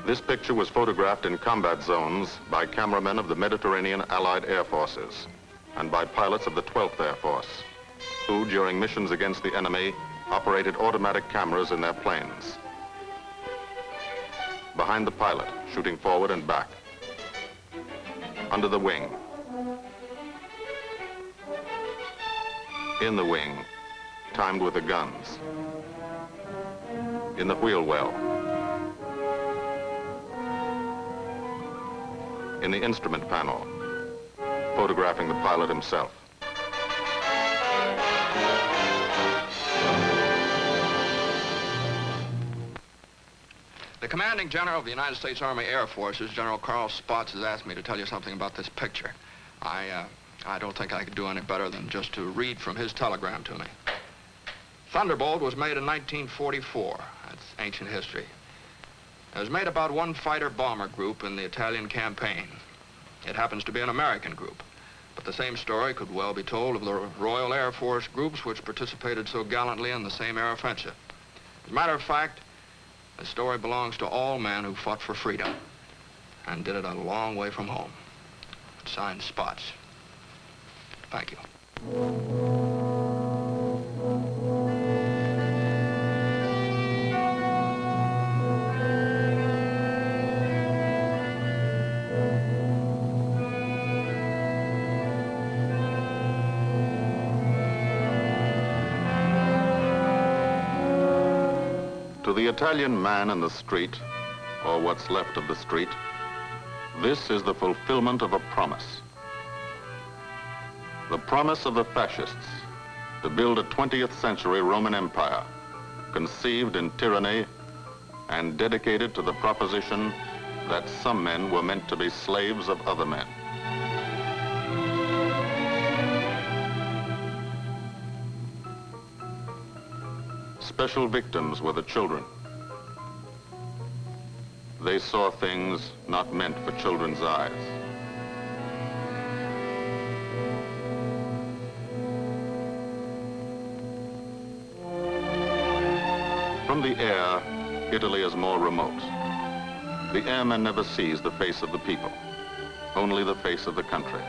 This picture was photographed in combat zones by cameramen of the Mediterranean Allied Air Forces and by pilots of the 12th Air Force, who, during missions against the enemy, operated automatic cameras in their planes. Behind the pilot, shooting forward and back. Under the wing. In the wing, timed with the guns. In the wheel well. In the instrument panel, photographing the pilot himself. The commanding general of the United States Army Air Forces, General Carl Spaatz, has asked me to tell you something about this picture. I don't think I could do any better than just to read from his telegram to me. Thunderbolt was made in 1944. That's ancient history. It was made about one fighter bomber group in the Italian campaign. It happens to be an American group, but the same story could well be told of the Royal Air Force groups which participated so gallantly in the same air offensive. As a matter of fact, the story belongs to all men who fought for freedom and did it a long way from home. Signed, Spaatz. Thank you. To the Italian man in the street, or what's left of the street, this is the fulfillment of a promise. The promise of the fascists to build a 20th century Roman Empire, conceived in tyranny and dedicated to the proposition that some men were meant to be slaves of other men. Special victims were the children. They saw things not meant for children's eyes. From the air, Italy is more remote. The airman never sees the face of the people, only the face of the country.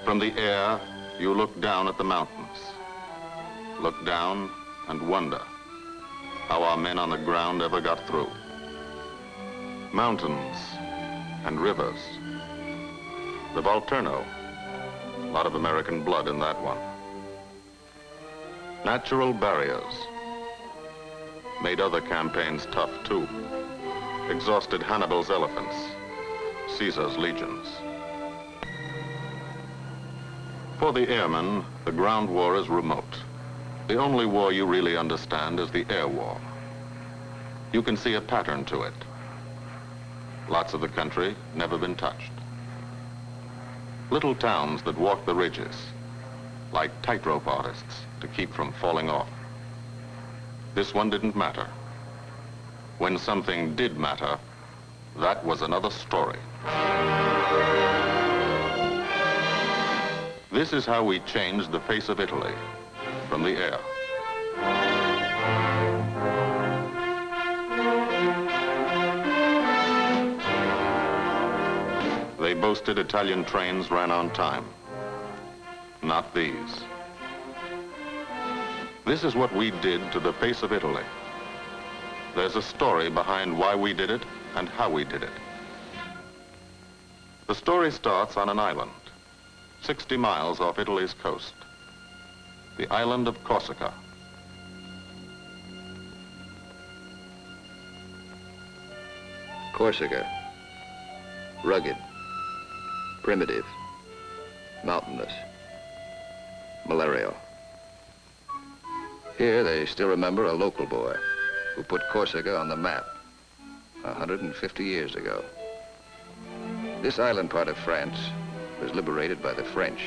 From the air, you look down at the mountains. Look down and wonder how our men on the ground ever got through. Mountains and rivers. The Volturno, a lot of American blood in that one. Natural barriers made other campaigns tough too. Exhausted Hannibal's elephants, Caesar's legions. For the airmen, the ground war is remote. The only war you really understand is the air war. You can see a pattern to it. Lots of the country never been touched. Little towns that walk the ridges, like tightrope artists to keep from falling off. This one didn't matter. When something did matter, that was another story. This is how we changed the face of Italy. From the air. They boasted Italian trains ran on time. Not these. This is what we did to the face of Italy. There's a story behind why we did it and how we did it. The story starts on an island, 60 miles off Italy's coast. The island of Corsica. Corsica. Rugged. Primitive. Mountainous. Malarial. Here they still remember a local boy who put Corsica on the map 150 years ago. This island part of France was liberated by the French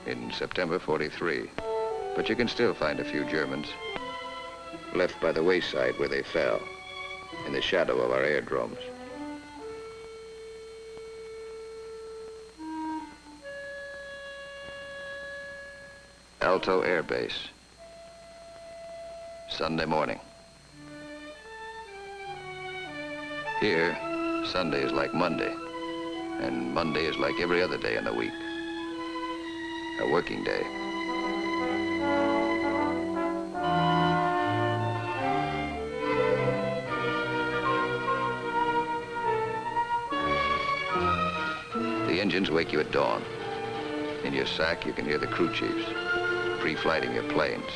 in September 43. But you can still find a few Germans left by the wayside where they fell, in the shadow of our airdromes. Alto Air Base, Sunday morning. Here, Sunday is like Monday, and Monday is like every other day in the week. A working day. The engines wake you at dawn. In your sack, you can hear the crew chiefs pre-flighting your planes,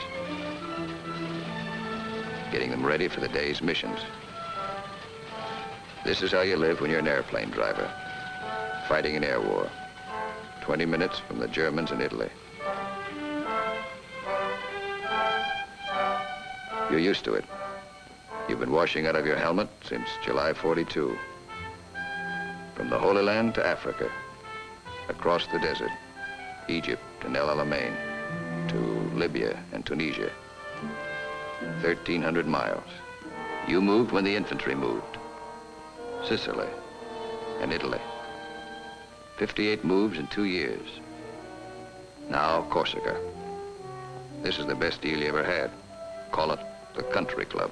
getting them ready for the day's missions. This is how you live when you're an airplane driver, fighting an air war, 20 minutes from the Germans in Italy. You're used to it. You've been washing out of your helmet since July 42. From the Holy Land to Africa, across the desert, Egypt and El Alamein, to Libya and Tunisia. 1,300 miles. You moved when the infantry moved. Sicily and Italy. 58 moves in 2 years. Now Corsica. This is the best deal you ever had. Call it the country club.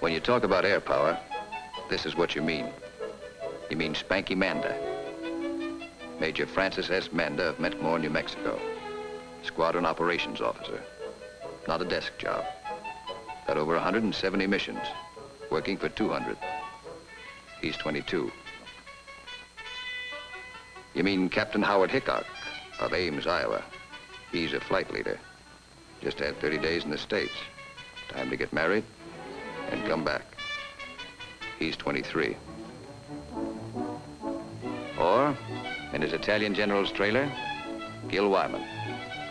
When you talk about air power, this is what you mean. You mean Spanky Manda. Major Francis S. Manda of Mentmore, New Mexico. Squadron operations officer. Not a desk job. Got over 170 missions, working for 200. He's 22. You mean Captain Howard Hickok of Ames, Iowa. He's a flight leader. Just had 30 days in the States. Time to get married and come back. He's 23. Or, in his Italian general's trailer, Gil Wymond,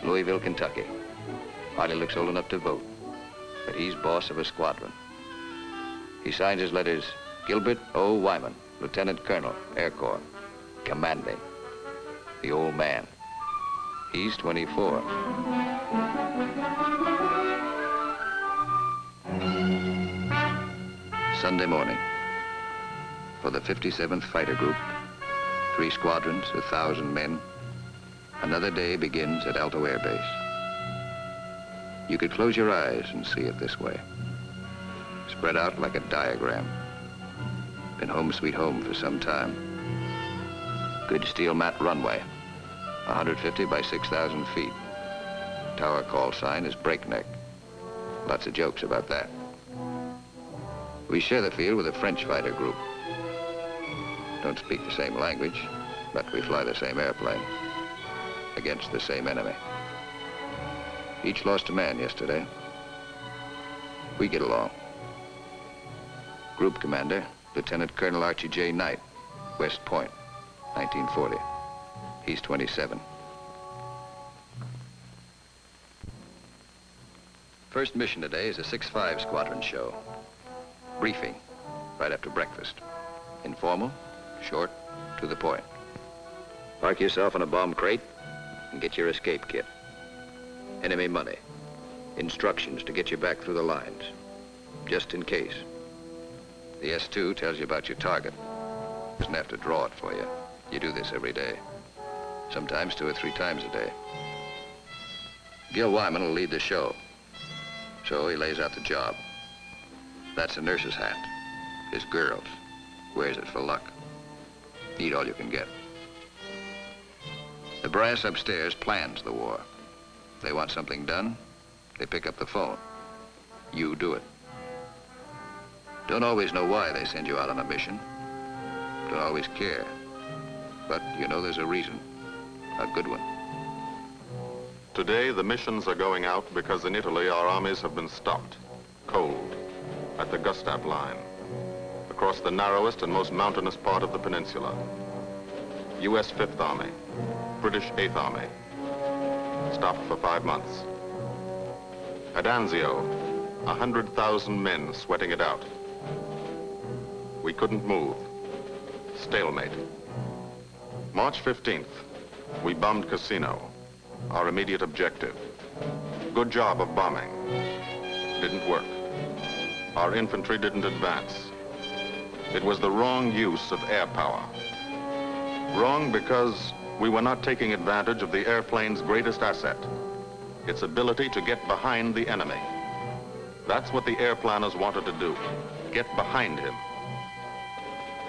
Louisville, Kentucky. Hardly looks old enough to vote, but he's boss of a squadron. He signs his letters, Gilbert O. Wymond, Lieutenant Colonel, Air Corps, commanding. The old man. He's 24. Sunday morning. For the 57th Fighter Group, 3 squadrons, 1,000 men, another day begins at Alto Air Base. You could close your eyes and see it this way. Spread out like a diagram. Been home sweet home for some time. Good steel mat runway, 150 by 6,000 feet. Tower call sign is breakneck. Lots of jokes about that. We share the field with a French fighter group. Don't speak the same language, but we fly the same airplane against the same enemy. Each lost a man yesterday. We get along. Group commander, Lieutenant Colonel Archie J. Knight, West Point, 1940. He's 27. First mission today is a 6-5 squadron show. Briefing, right after breakfast. Informal, short, to the point. Park yourself in a bomb crate and get your escape kit. Enemy money. Instructions to get you back through the lines, just in case. The S2 tells you about your target. Doesn't have to draw it for you. You do this every day. Sometimes 2 or 3 times a day. Gil Wymond will lead the show. So he lays out the job. That's a nurse's hat. His girls. Wears it for luck. Eat all you can get. The brass upstairs plans the war. If they want something done, they pick up the phone. You do it. Don't always know why they send you out on a mission. Don't always care. But you know there's a reason. A good one. Today, the missions are going out because in Italy, our armies have been stopped, cold, at the Gustav Line, across the narrowest and most mountainous part of the peninsula. U.S. 5th Army, British 8th Army, stopped for 5 months. At Anzio, 100,000 men sweating it out. We couldn't move. Stalemate. March 15th, we bombed Casino, our immediate objective. Good job of bombing. Didn't work. Our infantry didn't advance. It was the wrong use of air power. Wrong because we were not taking advantage of the airplane's greatest asset, its ability to get behind the enemy. That's what the airplanners wanted to do, get behind him.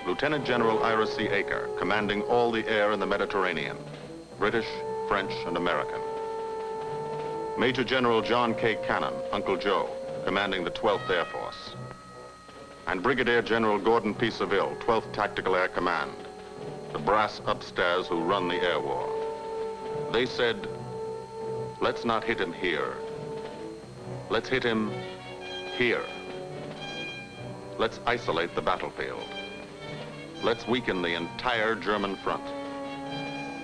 Lieutenant General Ira C. Aker, commanding all the air in the Mediterranean, British, French, and American. Major General John K. Cannon, Uncle Joe, commanding the 12th Air Force. And Brigadier General Gordon P. Seville, 12th Tactical Air Command, the brass upstairs who run the air war. They said, let's not hit him here. Let's hit him here. Let's isolate the battlefield. Let's weaken the entire German front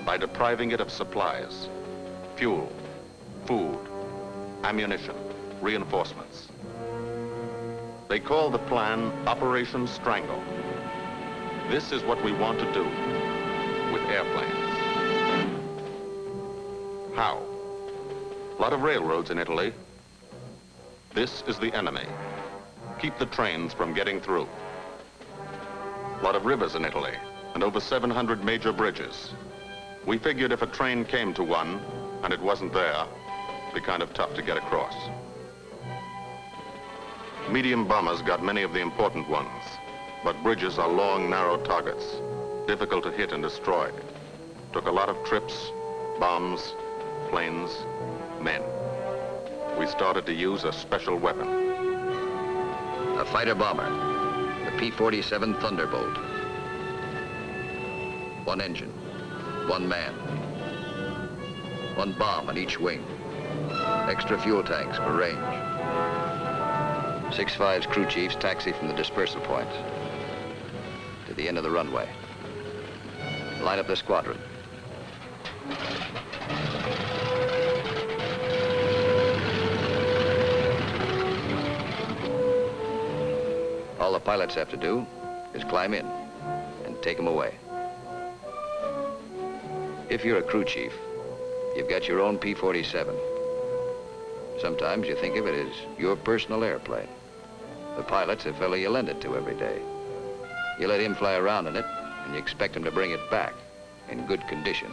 by depriving it of supplies, fuel, food, ammunition, reinforcements. They call the plan Operation Strangle. This is what we want to do with airplanes. How? A lot of railroads in Italy. This is the enemy. Keep the trains from getting through. A lot of rivers in Italy, and over 700 major bridges. We figured if a train came to one, and it wasn't there, it'd be kind of tough to get across. Medium bombers got many of the important ones, but bridges are long, narrow targets, difficult to hit and destroy. Took a lot of trips, bombs, planes, men. We started to use a special weapon. A fighter bomber, the P-47 Thunderbolt. One engine, one man. One bomb on each wing. Extra fuel tanks for range. 6-5's crew chiefs taxi from the dispersal point to the end of the runway. Line up the squadron. All the pilots have to do is climb in and take them away. If you're a crew chief, you've got your own P-47. Sometimes you think of it as your personal airplane. The pilot's a fellow you lend it to every day. You let him fly around in it, and you expect him to bring it back in good condition.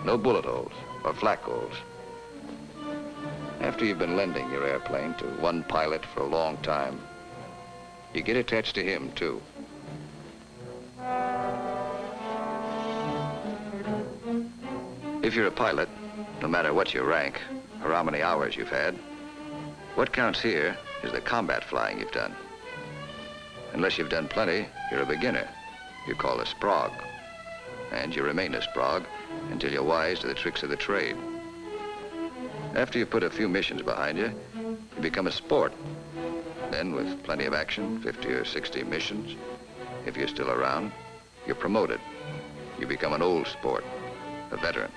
No bullet holes or flak holes. After you've been lending your airplane to one pilot for a long time, you get attached to him, too. If you're a pilot, no matter what your rank or how many hours you've had, what counts here is the combat flying you've done. Unless you've done plenty, you're a beginner. You're called a sprog. And you remain a sprog until you're wise to the tricks of the trade. After you've put a few missions behind you, you become a sport. Then, with plenty of action, 50 or 60 missions, if you're still around, you're promoted. You become an old sport, a veteran.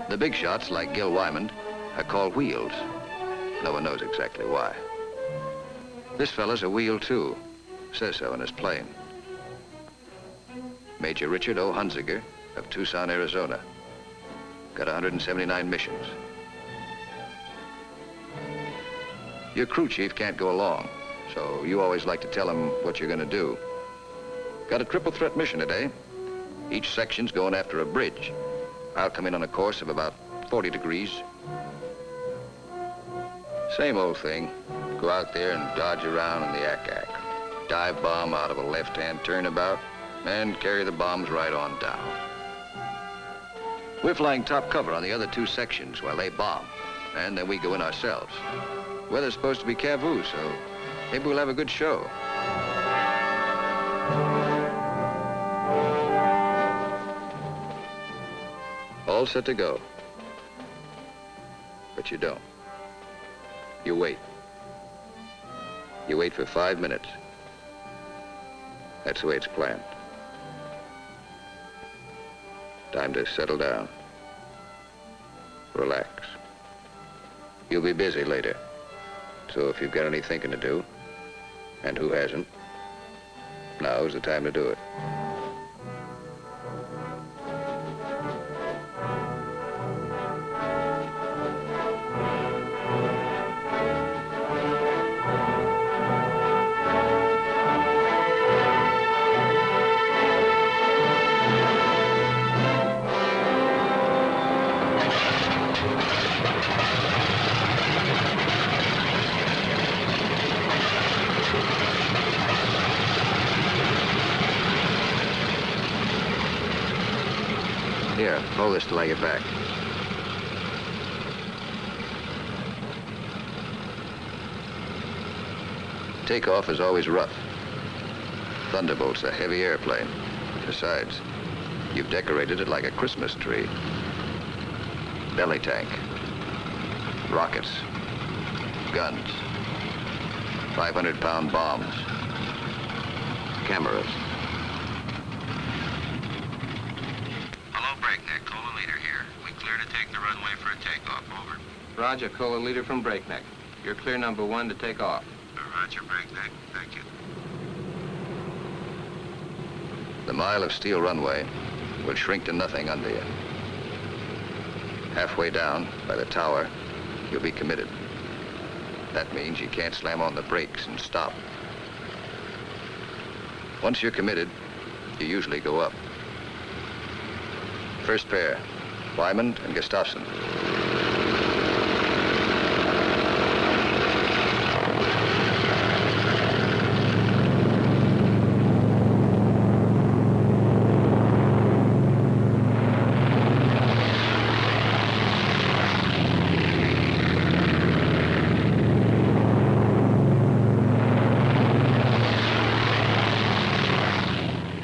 The big shots, like Gil Wymond, are called wheels. No one knows exactly why. This fella's a wheel, too. Says so in his plane. Major Richard O. Hunziker of Tucson, Arizona. Got 179 missions. Your crew chief can't go along, so you always like to tell him what you're going to do. Got a triple threat mission today. Each section's going after a bridge. I'll come in on a course of about 40 degrees. Same old thing. Go out there and dodge around in the ack-ack. Dive bomb out of a left-hand turnabout and carry the bombs right on down. We're flying top cover on the other two sections while they bomb, and then we go in ourselves. Weather's supposed to be Cavu, so maybe we'll have a good show. All set to go. But you don't. You wait. You wait for 5 minutes. That's the way it's planned. Time to settle down. Relax. You'll be busy later. So if you've got any thinking to do, and who hasn't, now's the time to do it. Hold this till I get back. Takeoff is always rough. Thunderbolt's a heavy airplane. Besides, you've decorated it like a Christmas tree. Belly tank, rockets, guns, 500-pound bombs, cameras. Hello, Breakneck. Cola Leader here. We clear to take the runway for a takeoff. Over. Roger, Cola Leader from Breakneck. You're clear number 1 to take off. Roger, Breakneck. Thank you. The mile of steel runway will shrink to nothing under you. Halfway down, by the tower, you'll be committed. That means you can't slam on the brakes and stop. Once you're committed, you usually go up. First pair, Wymond and Gustafsson.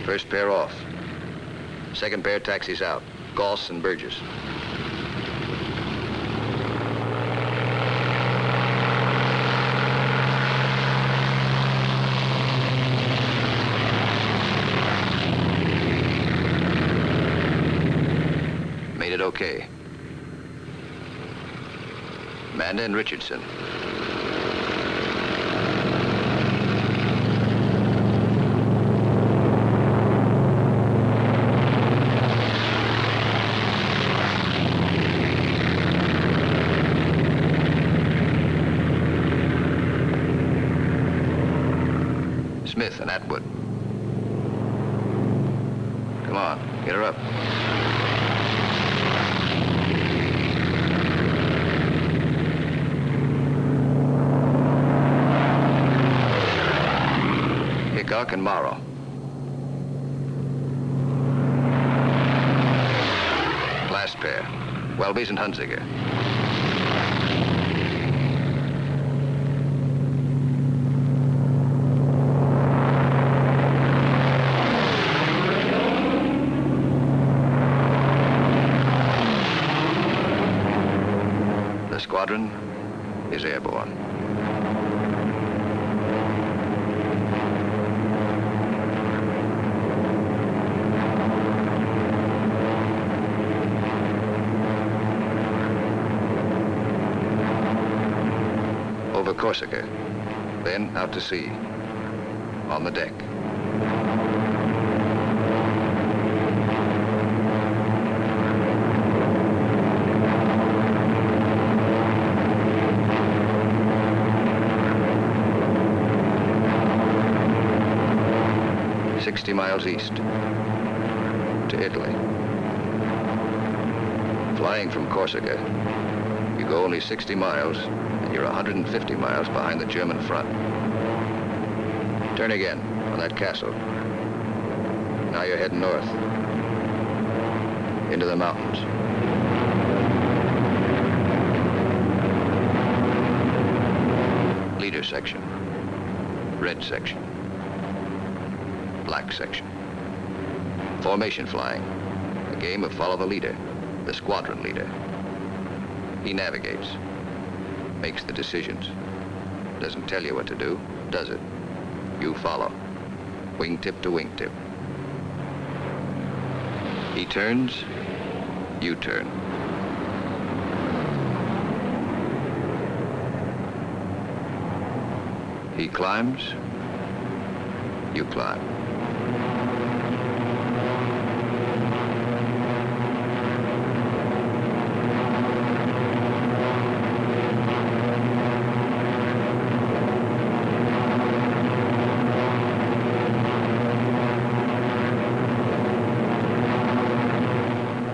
First pair off. Second pair taxis out. Goss and Burgess. Made it okay. Manda and Richardson. Smith and Atwood. Come on, get her up. Hickok and Morrow. Last pair, Welby's and Hunziker. The squadron is airborne. Over Corsica, then out to sea, on the deck. "60 miles east to Italy. Flying from Corsica, you go only 60 miles and you're 150 miles behind the German front. Turn again on that castle. Now you're heading north into the mountains. Leader section, red section, black section. Formation flying, a game of follow the leader, the squadron leader. He navigates, makes the decisions. Doesn't tell you what to do, does it? You follow, wingtip to wingtip. He turns, you turn. He climbs, you climb.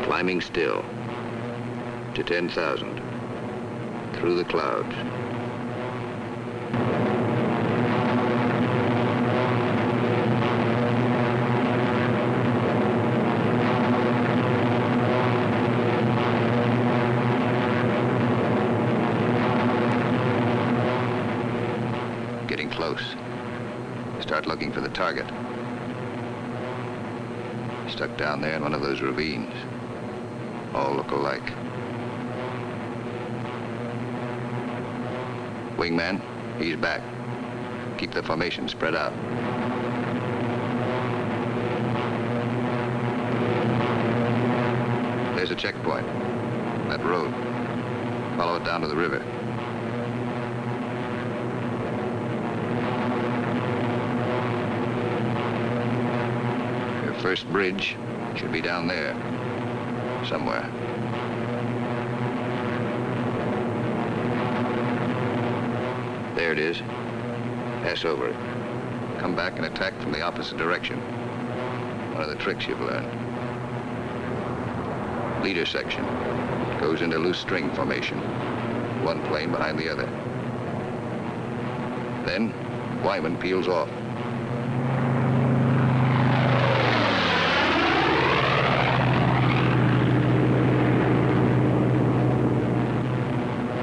Climbing still to 10,000 through the clouds. getting close. Start looking for the target. Stuck down there in one of those ravines. All look alike. Wingman, he's back. Keep the formation spread out. There's a checkpoint. That road. Follow it down to the river. Your first bridge should be down there. Somewhere. There it is. Pass over it. Come back and attack from the opposite direction. One of the tricks you've learned. Leader section. Goes into loose string formation. One plane behind the other. Then, Wymond peels off.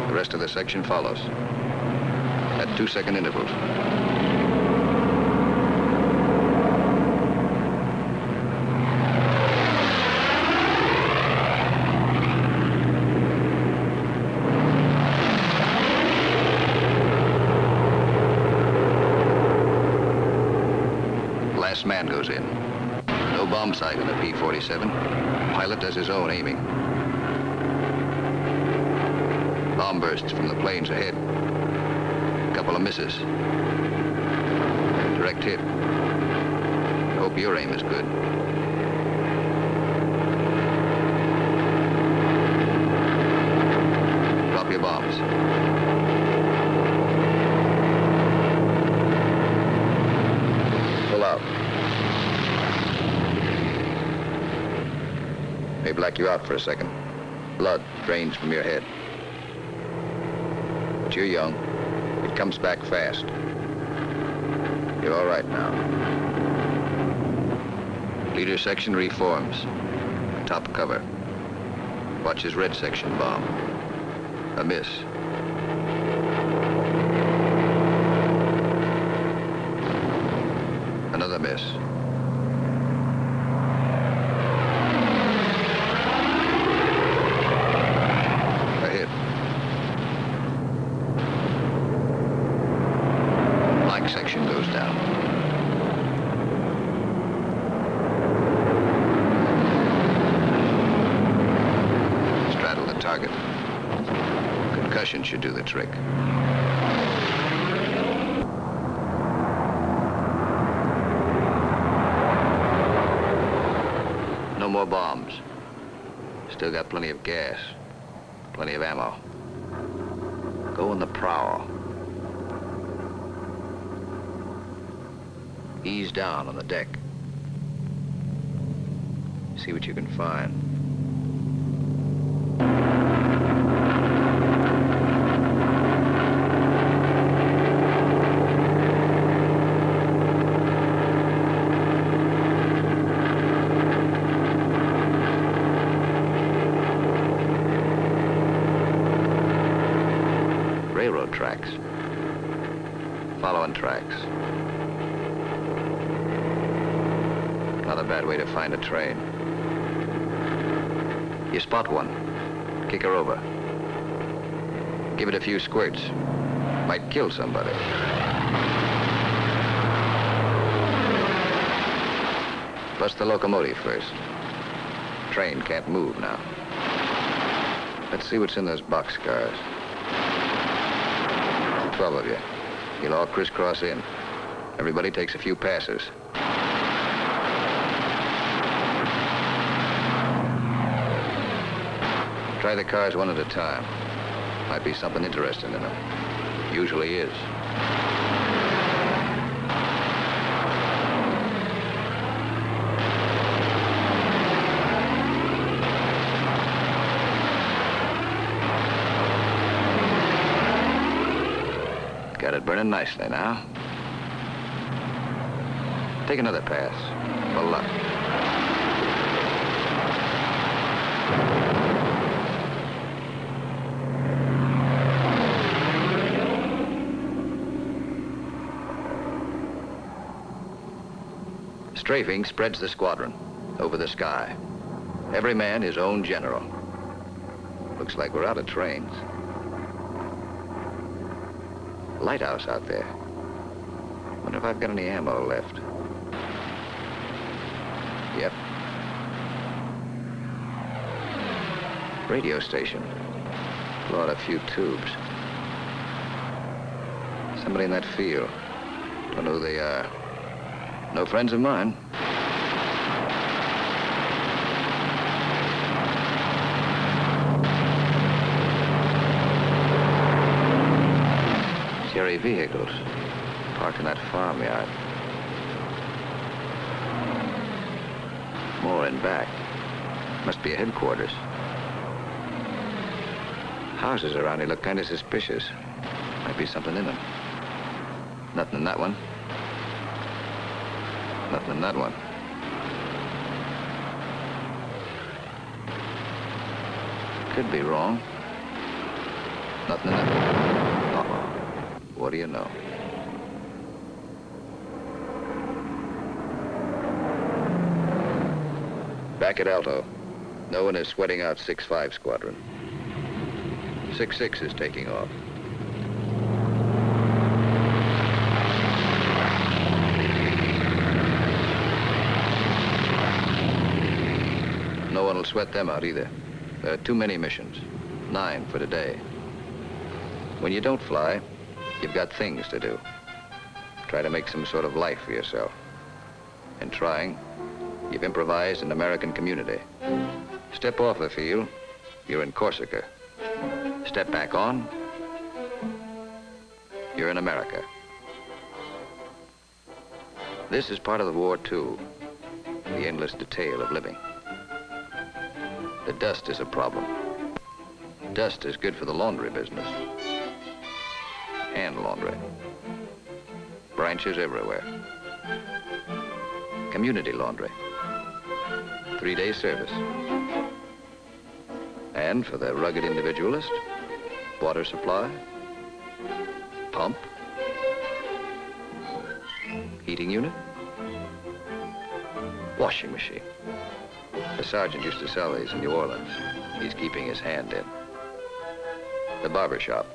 The rest of the section follows. At 2-second intervals. Last man goes in. No bomb sight in the P-47. Pilot does his own aiming. Bomb bursts from the planes ahead. Couple of misses. Direct hit. Hope your aim is good. Drop your bombs. Pull out. May black you out for a second. Blood drains from your head. But you're young. It comes back fast. You're all right now. Leader section reforms. Top cover. Watch his red section bomb. A miss. Another miss. A hit. Black section goes down. Straddle the target. Concussion should do the trick. No more bombs. Still got plenty of gas. Plenty of ammo. Go on the prowl. Ease down on the deck. See what you can find. Railroad tracks. Following tracks. Not a bad way to find a train. You spot one. Kick her over. Give it a few squirts. Might kill somebody. Bust the locomotive first. Train can't move now. Let's see what's in those boxcars. 12 of you. You'll all crisscross in. Everybody takes a few passes. Try the cars one at a time. Might be something interesting in them. Usually is. Got it burning nicely now. Take another pass. For luck. Strafing spreads the squadron over the sky. Every man his own general. Looks like we're out of trains. Lighthouse out there. Wonder if I've got any ammo left. Yep. Radio station. Blow out a few tubes. Somebody in that field. Don't know who they are. No friends of mine. Scary vehicles parked in that farmyard. More in back. Must be a headquarters. Houses around here look kind of suspicious. Might be something in them. Nothing in that one. Nothing in that one. Could be wrong. Nothing in that one. Uh-oh. What do you know? Back at Alto, no one is sweating out 6-5 squadron. 6-6 is taking off. No one will sweat them out either. There are too many missions. 9 for today. When you don't fly, you've got things to do. Try to make some sort of life for yourself. In trying, you've improvised an American community. Step off the field, you're in Corsica. Step back on, you're in America. This is part of the war, too. The endless detail of living. The dust is a problem. Dust is good for the laundry business. Hand laundry. Branches everywhere. Community laundry. 3-day service. And for the rugged individualist, water supply, pump, heating unit, washing machine. The sergeant used to sell these in New Orleans. He's keeping his hand in. The barber shop.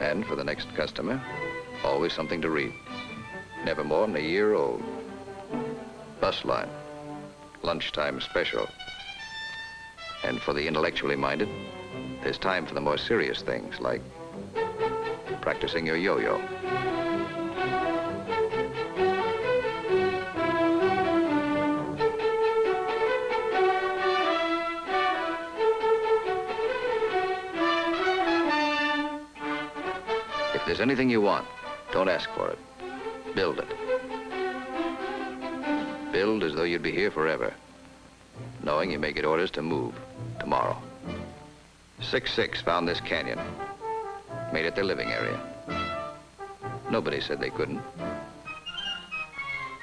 And for the next customer, always something to read. Never more than a year old. Bus line. Lunchtime special. And for the intellectually minded, there's time for the more serious things, like practicing your yo-yo. If there's anything you want, don't ask for it. Build it. Build as though you'd be here forever, knowing you may get orders to move tomorrow. 6-6 found this canyon, made it their living area. Nobody said they couldn't.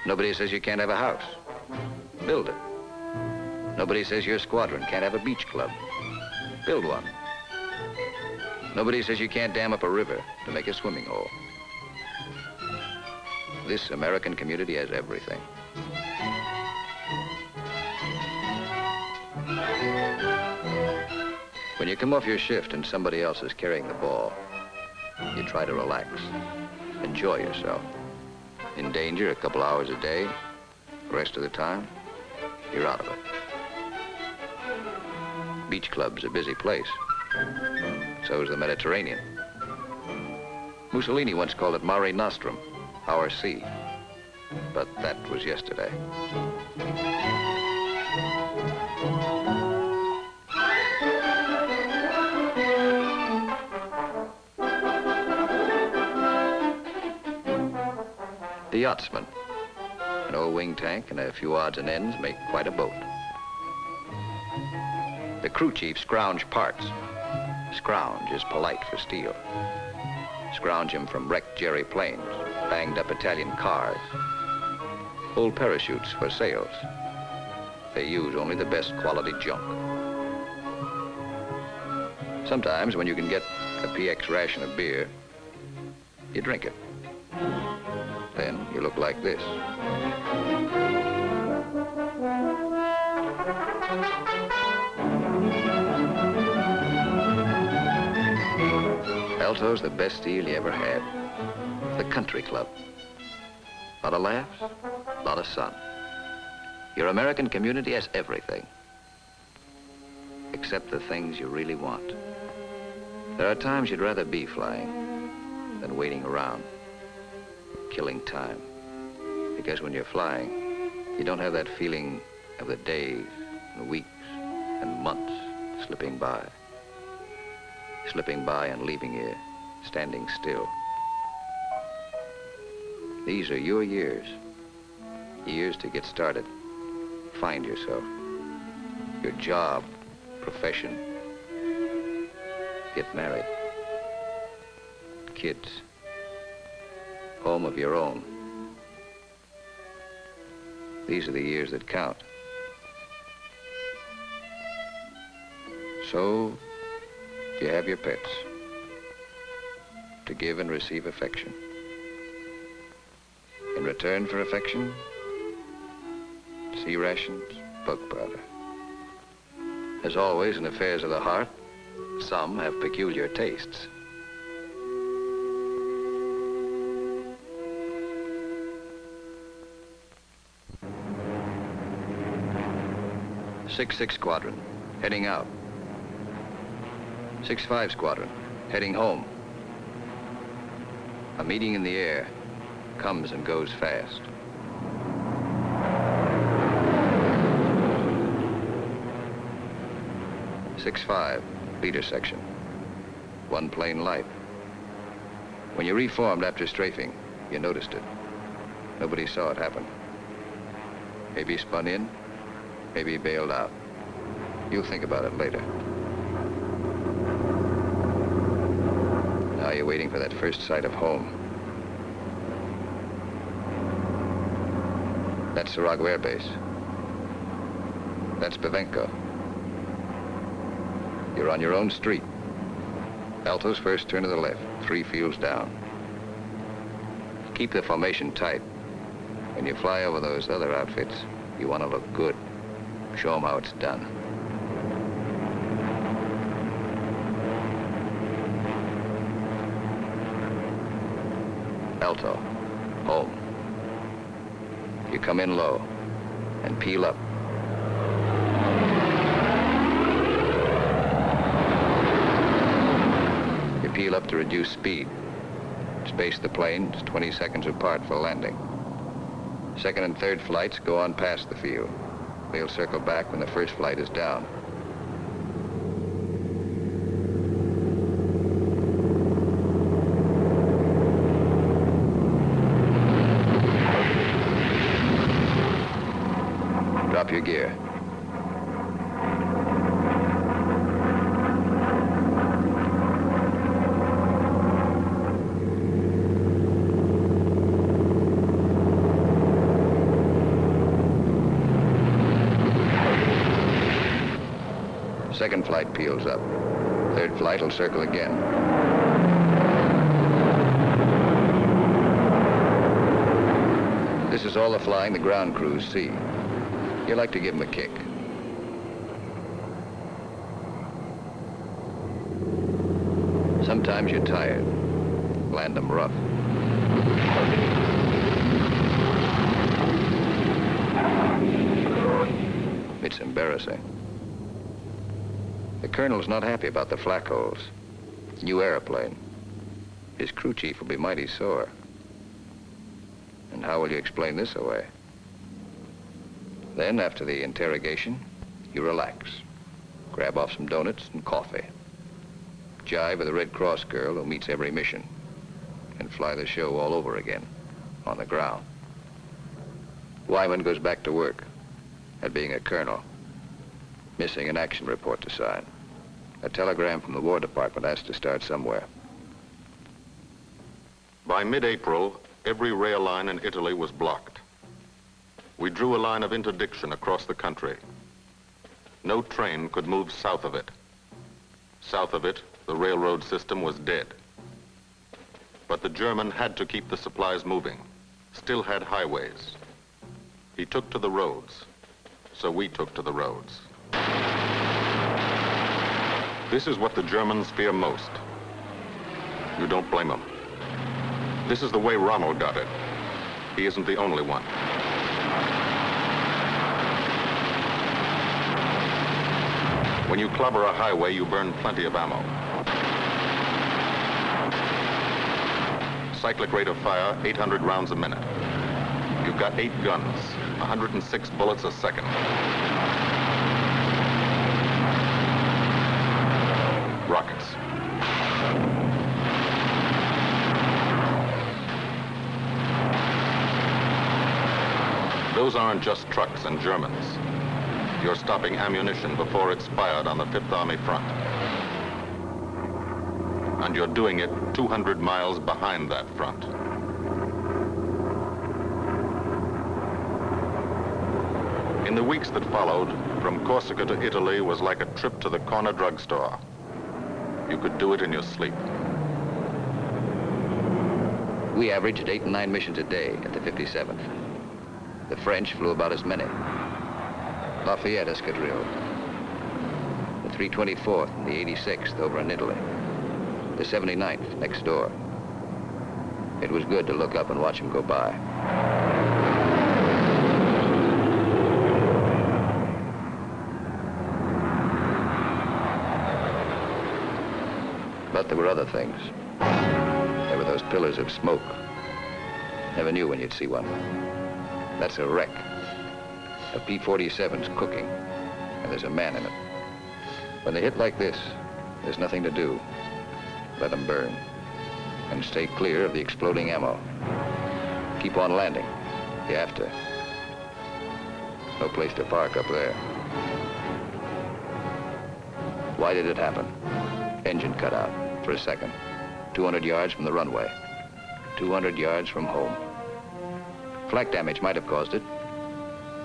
Nobody says you can't have a house. Build it. Nobody says your squadron can't have a beach club. Build one. Nobody says you can't dam up a river to make a swimming hole. This American community has everything. When you come off your shift and somebody else is carrying the ball, you try to relax, enjoy yourself. In danger a couple hours a day, the rest of the time, you're out of it. Beach club's a busy place. So is the Mediterranean. Mussolini once called it Mare Nostrum, our sea. But that was yesterday. The yachtsman. An old wing tank and a few odds and ends make quite a boat. The crew chief scrounge parts. Scrounge is polite for steel. Scrounge him from wrecked Jerry planes, banged up Italian cars, old parachutes for sails. They use only the best quality junk. Sometimes when you can get a PX ration of beer, you drink it. Then you look like this. Alto's the best deal you ever had. The country club. Lot of laughs, lot of sun. Your American community has everything. Except the things you really want. There are times you'd rather be flying than waiting around, killing time. Because when you're flying, you don't have that feeling of the days and weeks and months slipping by. Slipping by and leaving you standing still. These are your years. Years to get started. Find yourself. Your job, profession. Get married. Kids. Home of your own. These are the years that count. So, you have your pets. To give and receive affection. In return for affection, sea rations, bug powder. As always in affairs of the heart, some have peculiar tastes. Six Squadron, heading out. 6-5 Squadron, heading home. A meeting in the air comes and goes fast. .5, leader section. One plane light. When you reformed after strafing, you noticed it. Nobody saw it happen. Maybe spun in, maybe bailed out. You'll think about it later. Now you're waiting for that first sight of home. That's Sarago Air Base. That's Bavenko. You're on your own street. Alto's first turn to the left, 3 fields down. Keep the formation tight. When you fly over those other outfits, you want to look good. Show them how it's done. Alto, home. You come in low and peel up. You peel up to reduce speed. Space the planes 20 seconds apart for landing. Second and third flights go on past the field. They'll circle back when the first flight is down. Drop your gear. Second flight peels up. Third flight will circle again. This is all the flying the ground crews see. You like to give them a kick. Sometimes you're tired. Land them rough. It's embarrassing. The colonel's not happy about the flak holes. New airplane. His crew chief will be mighty sore. And how will you explain this away? Then, after the interrogation, you relax. Grab off some donuts and coffee. Jive with a Red Cross girl who meets every mission. And fly the show all over again, on the ground. Wymond goes back to work, at being a colonel. Missing an action report to sign. A telegram from the War Department has to start somewhere. By mid-April, every rail line in Italy was blocked. We drew a line of interdiction across the country. No train could move south of it. South of it, the railroad system was dead. But the German had to keep the supplies moving. still had highways. He took to the roads, so we took to the roads. This is what the Germans fear most. You don't blame them. This is the way Rommel got it. He isn't the only one. When you clobber a highway, you burn plenty of ammo. Cyclic rate of fire, 800 rounds a minute. You've got 8 guns, 106 bullets a second. Rockets. Those aren't just trucks and Germans. You're stopping ammunition before it's fired on the Fifth Army front. And you're doing it 200 miles behind that front. In the weeks that followed, from Corsica to Italy was like a trip to the corner drugstore. You could do it in your sleep. We averaged 8 and 9 missions a day at the 57th. The French flew about as many. Lafayette Escadrille, the 324th and the 86th over in Italy, the 79th next door. It was good to look up and watch them go by. But there were other things. There were those pillars of smoke. Never knew when you'd see one. That's a wreck. A P-47's cooking, and there's a man in it. When they hit like this, there's nothing to do. Let them burn, and stay clear of the exploding ammo. Keep on landing. You have to. No place to park up there. Why did it happen? Engine cut out for a second. 200 yards from the runway. 200 yards from home. Flak damage might have caused it.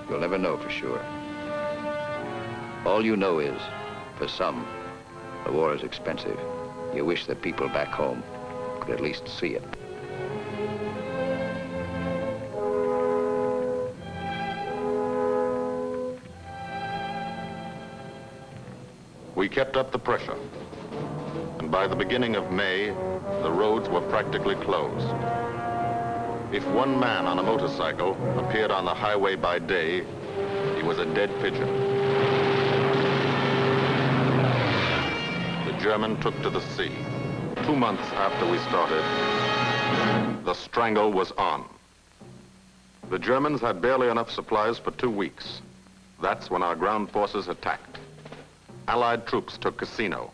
You'll never know for sure. All you know is, for some, the war is expensive. You wish the people back home could at least see it. We kept up the pressure. And by the beginning of May, the roads were practically closed. If one man on a motorcycle appeared on the highway by day, he was a dead pigeon. The German took to the sea. 2 months after we started, the Strangle was on. The Germans had barely enough supplies for 2 weeks. That's when our ground forces attacked. Allied troops took Casino.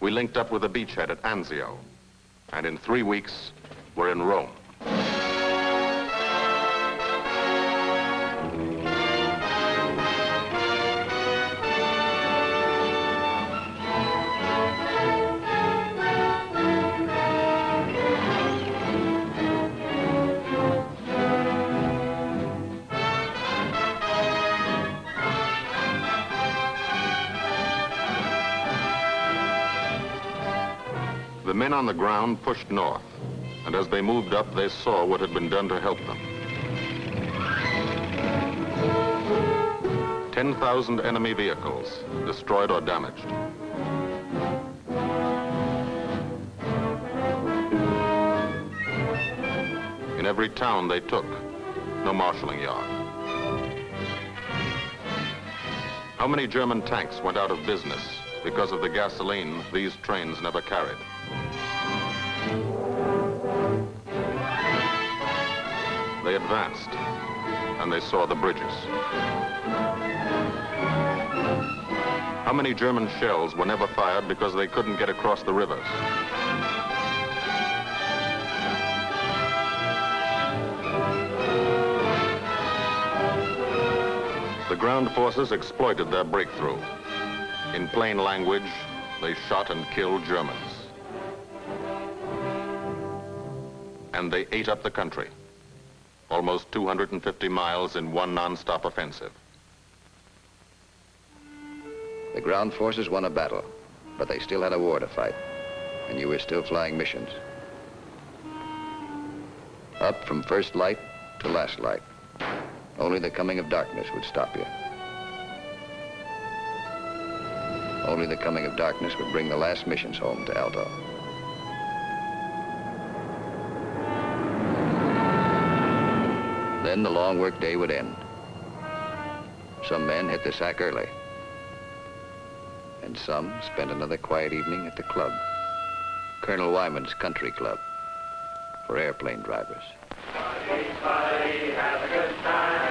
We linked up with the beachhead at Anzio. And in 3 weeks, we're in Rome. The men on the ground pushed north, and as they moved up, they saw what had been done to help them. 10,000 enemy vehicles, destroyed or damaged. In every town they took, no marshalling yard. How many German tanks went out of business because of the gasoline these trains never carried? They advanced, and they saw the bridges. How many German shells were never fired because they couldn't get across the rivers? The ground forces exploited their breakthrough. In plain language, they shot and killed Germans. And they ate up the country. Almost 250 miles in one non-stop offensive. The ground forces won a battle, but they still had a war to fight, and you were still flying missions. Up from first light to last light. Only the coming of darkness would stop you. Only the coming of darkness would bring the last missions home to Alto. Then the long work day would end. Some men hit the sack early. And some spent another quiet evening at the club. Colonel Wymond's Country Club for airplane drivers. Buddy, buddy, have a good time.